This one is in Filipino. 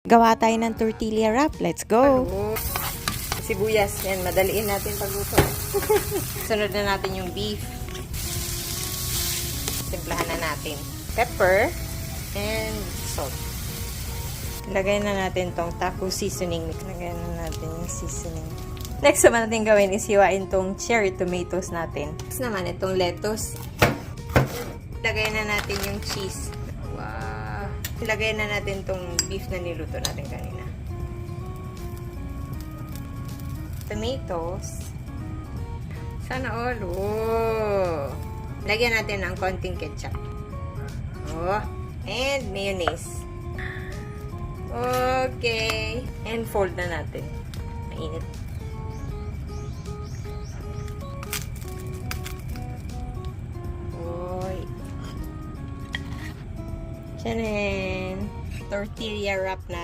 Gawa tayo ng tortilla wrap. Let's go! Sibuyas. Yan, madaliin natin pagluto. Sunod na natin yung beef. Simplahan na natin. Pepper and salt. Lagay na natin tong taco seasoning. Lagay na natin yung seasoning. Next naman natin gawin is hiwain tong cherry tomatoes natin. Next naman itong lettuce. Lagay na natin yung cheese. Wow! Lagay na natin tong beef na niluto natin kanina. Tomatoes. Sana all. Oh! Lagyan natin ng konting ketchup. Oh! And mayonnaise. Okay. And fold na natin. Mainit. Oy. Tiyanin. Tortilla wrap natin.